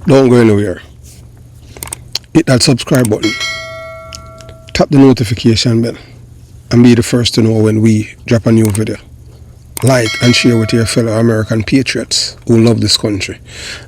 Don't go anywhere. Hit that subscribe button. Tap the notification bell and be the first to know when we drop a new video. Like and share with your fellow American patriots who love this country.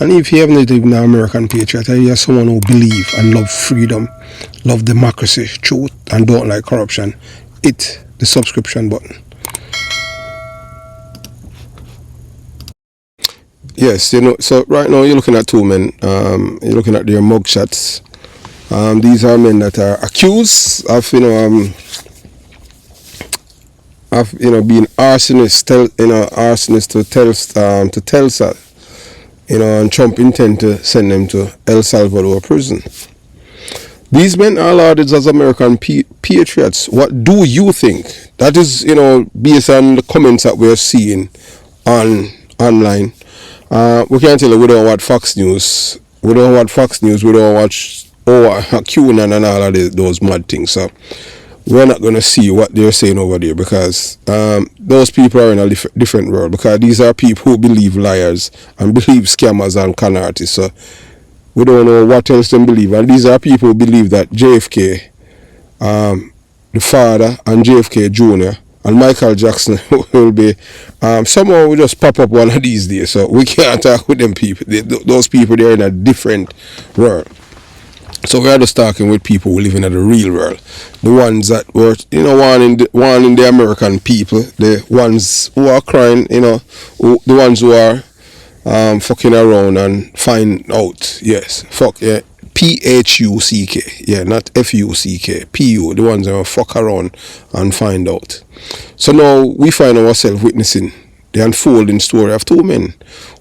And if you haven't even an American patriot, you are someone who believe and love freedom, love democracy, truth, and don't like corruption, hit the subscription button. Yes, so right now you're looking at two men. You're looking at their mugshots. These are men that are accused of, being arsonists, to Telsa, and Trump intend to send them to El Salvador prison. These men are lauded as American patriots. What do you think? That is, based on the comments that we're seeing online. We can't tell you we don't watch Fox News. We don't watch QAnon and all of those mad things. So we're not going to see what they're saying over there, because those people are in a different world, because these are people who believe liars and believe scammers and con artists. So we don't know what else they believe. And these are people who believe that JFK, the father, and JFK Jr. and Michael Jackson will be somehow will just pop up one of these days. So we can't talk with them people. Those people, they're in a different world. So we are just talking with people who live in the real world. The ones that were, warning the American people, the ones who are crying, the ones who are fucking around and find out. Yes, fuck, yeah. P-H-U-C-K. Yeah, not F-U-C-K. P-U, the ones that fuck around and find out. So now we find ourselves witnessing the unfolding story of two men,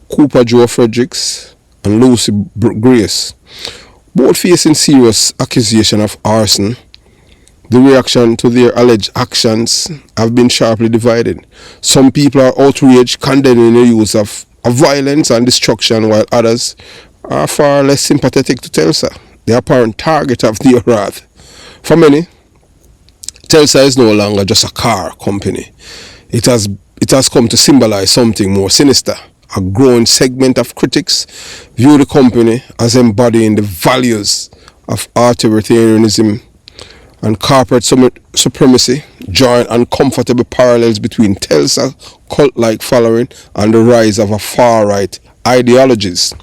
Cooper Joe Fredericks and Lucy Grace, both facing serious accusation of arson. The reaction to their alleged actions have been sharply divided. Some people are outraged, condemning the use of violence and destruction, while others are far less sympathetic to Telsa, the apparent target of their wrath. For many, Telsa is no longer just a car company. It has come to symbolize something more sinister. A growing segment of critics view the company as embodying the values of authoritarianism and corporate supremacy, drawing uncomfortable parallels between Telsa cult-like following and the rise of a far-right ideologies,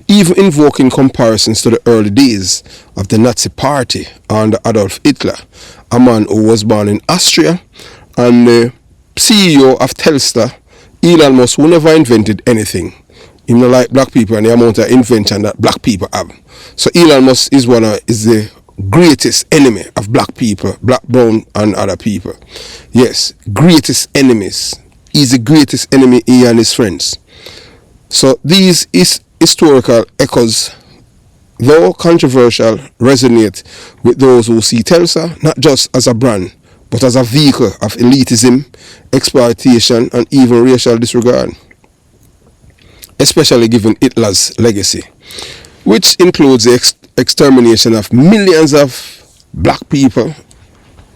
even invoking comparisons to the early days of the Nazi Party under Adolf Hitler, a man who was born in Austria, and the CEO of Telstra, Elon Musk, who never invented anything. He don't like black people and the amount of invention that black people have. So Elon Musk is the greatest enemy of black people, black, brown, and other people. Yes, greatest enemies. He's the greatest enemy, he and his friends. So these historical echoes, though controversial, resonate with those who see Telsa not just as a brand, but as a vehicle of elitism, exploitation, and even racial disregard, especially given Hitler's legacy, which includes the extermination of millions of black people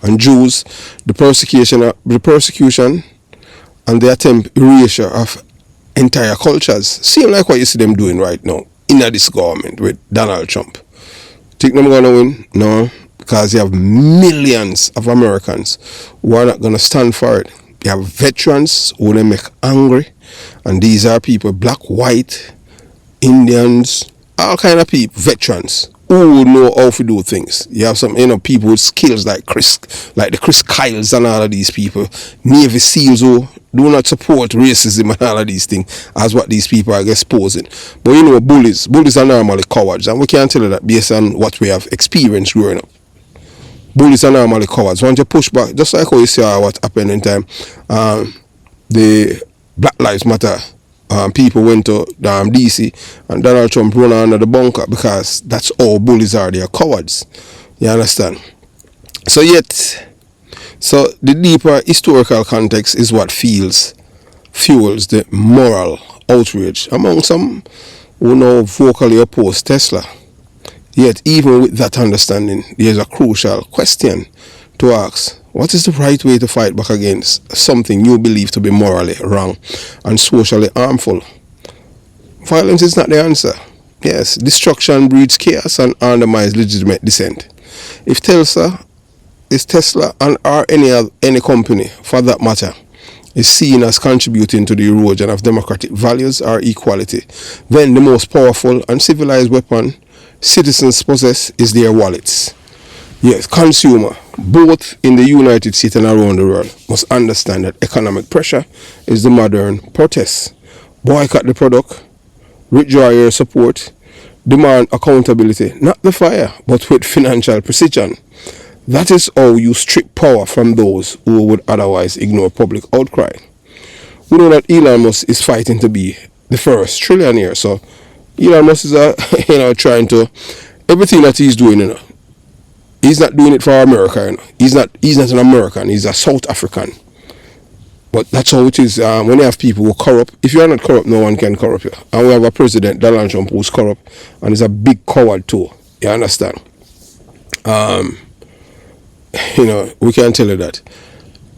and Jews, the persecution and the attempt erasure of entire cultures. Seem like what you see them doing right now in this government with Donald Trump. Think them gonna win? No, because you have millions of Americans who are not gonna stand for it. You have veterans who they make angry, and these are people, black, white, Indians, all kind of people, veterans who know how to do things. You have some, people with skills like the Chris Kyles and all of these people, Navy SEALs who do not support racism and all of these things as what these people are exposing. But bullies are normally cowards, and we can't tell you that based on what we have experienced growing up. Bullies are normally cowards. Once you push back, just like how you see what happened in time, the Black Lives Matter people went to DC and Donald Trump run under the bunker, because that's all bullies are. They are cowards. You understand? So the deeper historical context is what fuels the moral outrage among some who now vocally oppose Tesla. Yet even with that understanding, there's a crucial question to ask. What is the right way to fight back against something you believe to be morally wrong and socially harmful? Violence is not the answer. Yes, destruction breeds chaos and undermines legitimate dissent. If Tesla and or any company for that matter is seen as contributing to the erosion of democratic values or equality, then the most powerful and civilized weapon citizens possess is their wallets. Yes, consumer, both in the United States and around the world, must understand that economic pressure is the modern protest. Boycott the product, withdraw your support, demand accountability, not the fire, but with financial precision. That is how you strip power from those who would otherwise ignore public outcry. We know that Elon Musk is fighting to be the first trillionaire, so Elon Musk is trying to everything that he's doing, he's not doing it for America, He's not an American, he's a South African. But that's how it is. When you have people who are corrupt, if you are not corrupt, no one can corrupt you. And we have a president, Donald Trump, who's corrupt and is a big coward too. You understand? We can tell you that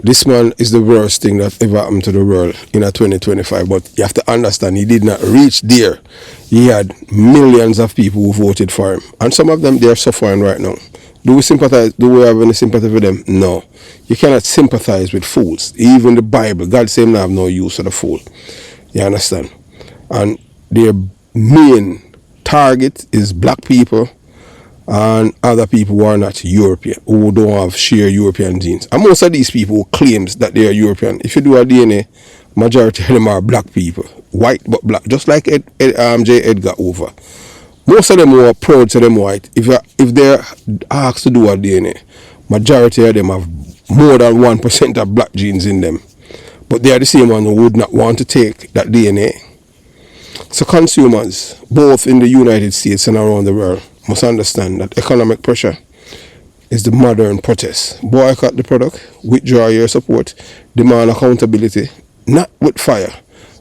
this man is the worst thing that ever happened to the world in 2025. But you have to understand, he did not reach there. He had millions of people who voted for him, and some of them, they are suffering right now. Do we sympathize? Do we have any sympathy for them? No. You cannot sympathize with fools. Even the Bible, God said I have no use for the fool. You understand? And their main target is black people and other people who are not European, who don't have sheer European genes. And most of these people who claims that they are European, if you do a DNA, majority of them are black people. White but black. Just like J. Edgar Hoover. Most of them who are proud to them white, if they're asked to do a DNA, majority of them have more than 1% of black genes in them. But they are the same one who would not want to take that DNA. So consumers, both in the United States and around the world, must understand that economic pressure is the modern protest. Boycott the product, withdraw your support, demand accountability, not with fire,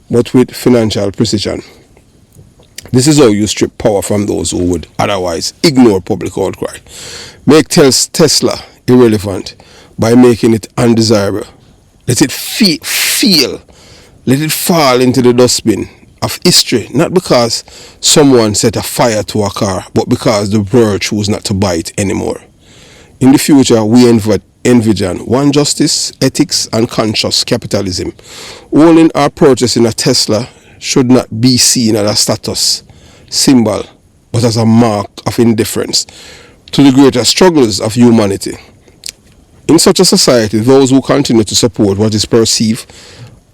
but with financial precision. This is how you strip power from those who would otherwise ignore public outcry. Make Tesla irrelevant by making it undesirable. Let it feel, let it fall into the dustbin of history, not because someone set a fire to a car, but because the world chose not to buy it anymore. In the future, we envision one justice, ethics, and conscious capitalism. Owning or purchasing a Tesla should not be seen as a status symbol, but as a mark of indifference to the greater struggles of humanity. In such a society, those who continue to support what is perceived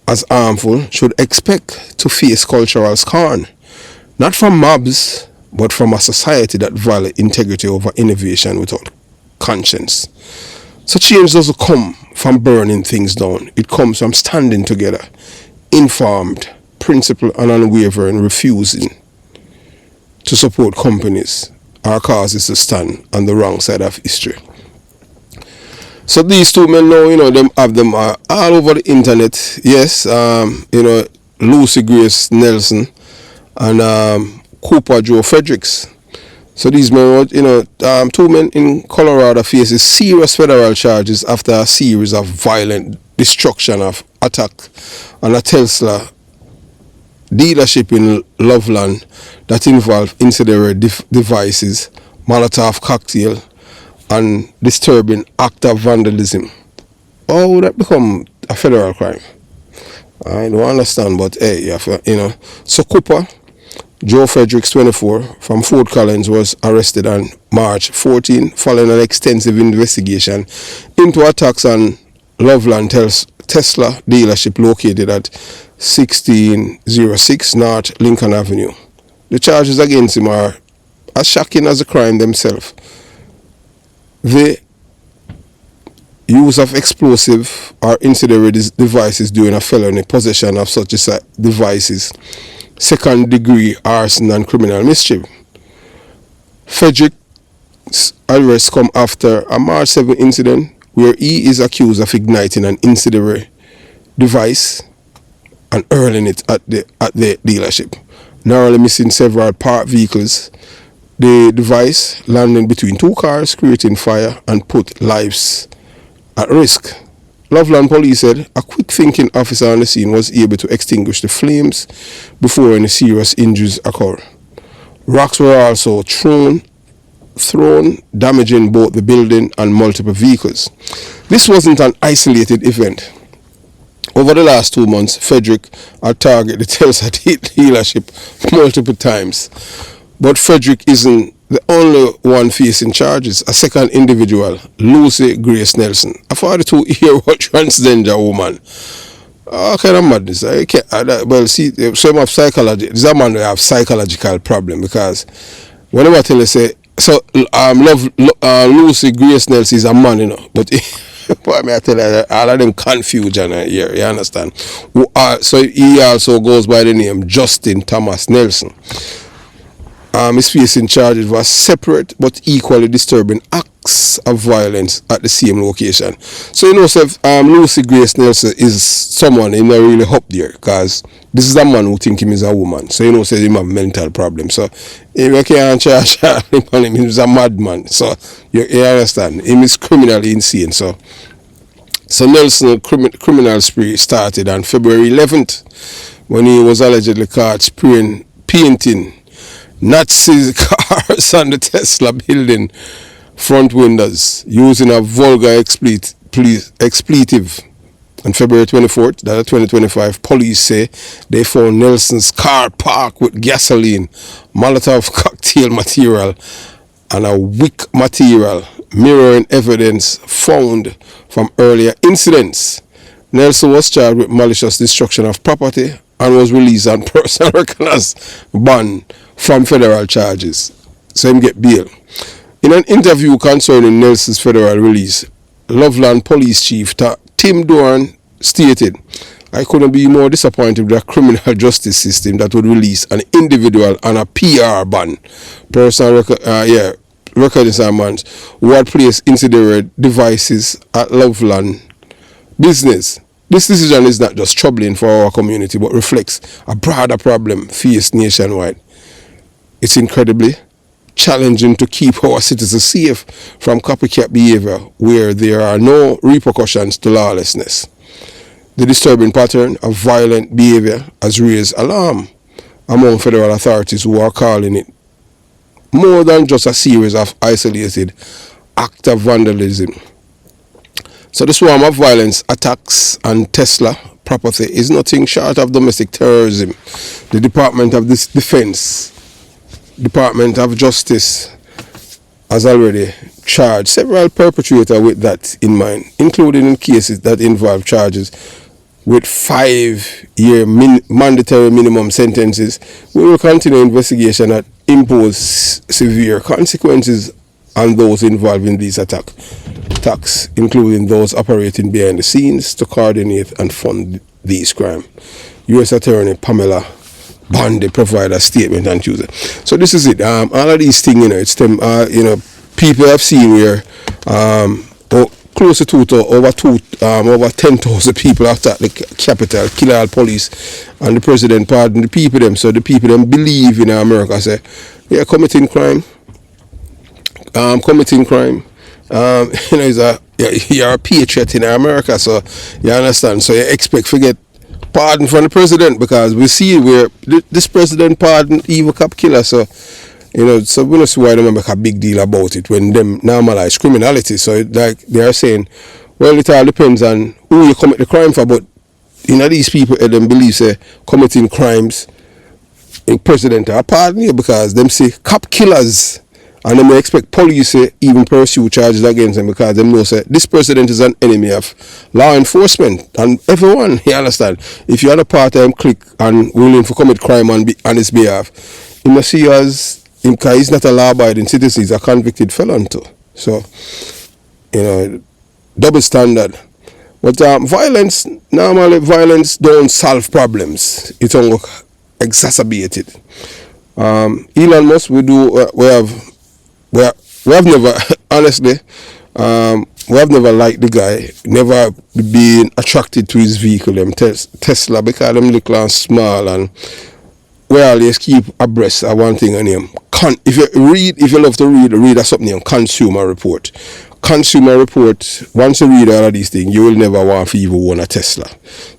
as harmful should expect to face cultural scorn, not from mobs, but from a society that values integrity over innovation without conscience. So change doesn't come from burning things down. It comes from standing together, informed, principled, and unwavering, refusing to support companies or causes to stand on the wrong side of history. So these two men now, them have them all over the internet. Yes, Lucy Grace Nelson and Cooper Joe Fredericks. So these men, two men in Colorado faces serious federal charges after a series of violent destruction of attack on a Tesla dealership in Loveland that involved incendiary devices, Molotov cocktail, and disturbing act of vandalism. How would that become a federal crime? I don't understand, but hey, So Cooper Joe Fredericks, 24, from Fort Collins, was arrested on March 14 following an extensive investigation into attacks on Loveland Tesla dealership located at 1606 North Lincoln Avenue. The charges against him are as shocking as the crime themselves. The use of explosive or incendiary devices during a felony, possession of such devices, second degree arson and criminal mischief. Fredericks' arrest come after a March 7 incident where he is accused of igniting an incendiary device and hurling it at the dealership, narrowly missing several parked vehicles. The device landing between two cars, creating fire and put lives at risk. Loveland police said a quick-thinking officer on the scene was able to extinguish the flames before any serious injuries occurred. Rocks were also thrown, damaging both the building and multiple vehicles. This wasn't an isolated event. Over the last 2 months, Frederick had targeted the Telsa dealership multiple times. But Frederick isn't the only one facing charges. A second individual, Lucy Grace Nelson, a 42-year-old transgender woman. All kind of madness. I can't, well, see, some of psychology. This is a man who have psychological problem, because whenever I tell you, say, so Lucy Grace Nelson is a man, you know, but what I tell you, all of them confusion here, you understand? So he also goes by the name Justin Thomas Nelson. Is facing charges for separate but equally disturbing acts of violence at the same location. So you know, so Lucy Grace Nelson is someone in a really up there, because this is a man who think him is a woman. So you know, say him have mental problem. So if you can't charge him on him, he's a madman. So you understand, him is criminally insane. So Nelson criminal spree started on February 11th when he was allegedly caught painting Nazi cars on the Tesla building front windows using a vulgar expletive. On February 24th, that 2025, police say they found Nelson's car parked with gasoline, Molotov cocktail material, and a wick material, mirroring evidence found from earlier incidents. Nelson was charged with malicious destruction of property and was released on personal recognize bond from federal charges. So him get bail. In an interview concerning Nelson's federal release, Loveland Police Chief Tim Doran stated, "I couldn't be more disappointed with the criminal justice system that would release an individual on a PR ban, personal reconnaissance, who had placed incendiary devices at Loveland business. This decision is not just troubling for our community, but reflects a broader problem faced nationwide. It's incredibly challenging to keep our citizens safe from copycat behavior where there are no repercussions to lawlessness. The disturbing pattern of violent behavior has raised alarm among federal authorities, who are calling it more than just a series of isolated acts of vandalism. So the swarm of violence attacks on Tesla property is nothing short of domestic terrorism. The Department of Defense, Department of Justice has already charged several perpetrators with that in mind, including in cases that involve charges with 5-year mandatory minimum sentences. We will continue investigation and impose severe consequences on those involved in these attacks, including those operating behind the scenes to coordinate and fund these crimes." U.S. Attorney Pamela Bondi provided a statement on Tuesday. So this is it. All of these things, it's them. People have seen where close to over 10,000 people attack the capital, kill all police, and the president pardon the people them. So the people them believe in America, say, yeah, committing crime. You're a patriot in America, so you understand. So you expect to get pardon from the president, because we see where this president pardoned evil cop killer. So so we don't see why they make a big deal about it when them normalize criminality. So like they are saying, well, it all depends on who you commit the crime for. But these people them believe say committing crimes, in president are pardon you because them say cop killers. And then we expect police to even pursue charges against them, because they know say this president is an enemy of law enforcement and everyone. You understand? If you're on a part-time clique and willing to commit crime on his behalf, you must see as him, because he's not a law-abiding citizen, he's a convicted felon too. So, double standard. But normally violence don't solve problems. It's only exacerbated. Elon Musk, we have never, honestly, we have never liked the guy, never been attracted to his vehicle, them Tesla, because them look and small, and we always keep abreast of one thing on him. If you love to read something on Consumer Report. Consumer Report, once you read all of these things, you will never want to even own a Tesla.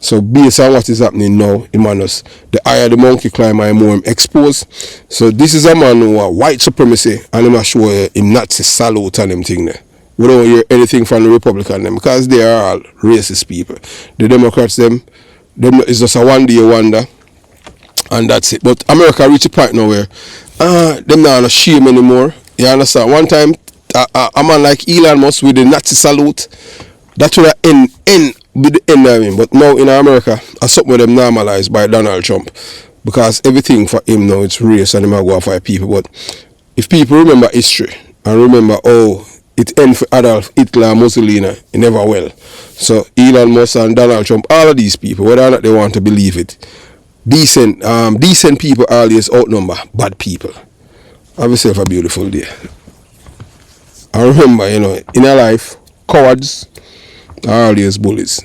So based on what is happening now in Manus, the higher the monkey climber, the more him exposed. So this is a man who are white supremacy, and I'm sure him Nazi salute and them thing there. We don't hear anything from the Republican them because they are all racist people. The Democrats them is just a one day wonder, and that's it. But America reach a point now where them not shame anymore. You understand? One time a man like Elon Musk with the Nazi salute, that would end with the end of him. But now in America, something with them normalized by Donald Trump, because everything for him now it's race and him go for people. But if people remember history and remember it ended for Adolf Hitler and Mussolini, it never will. So Elon Musk and Donald Trump, all of these people, whether or not they want to believe it, decent people always outnumber bad people. Have yourself a beautiful day. And remember, in our life, cowards are always bullies.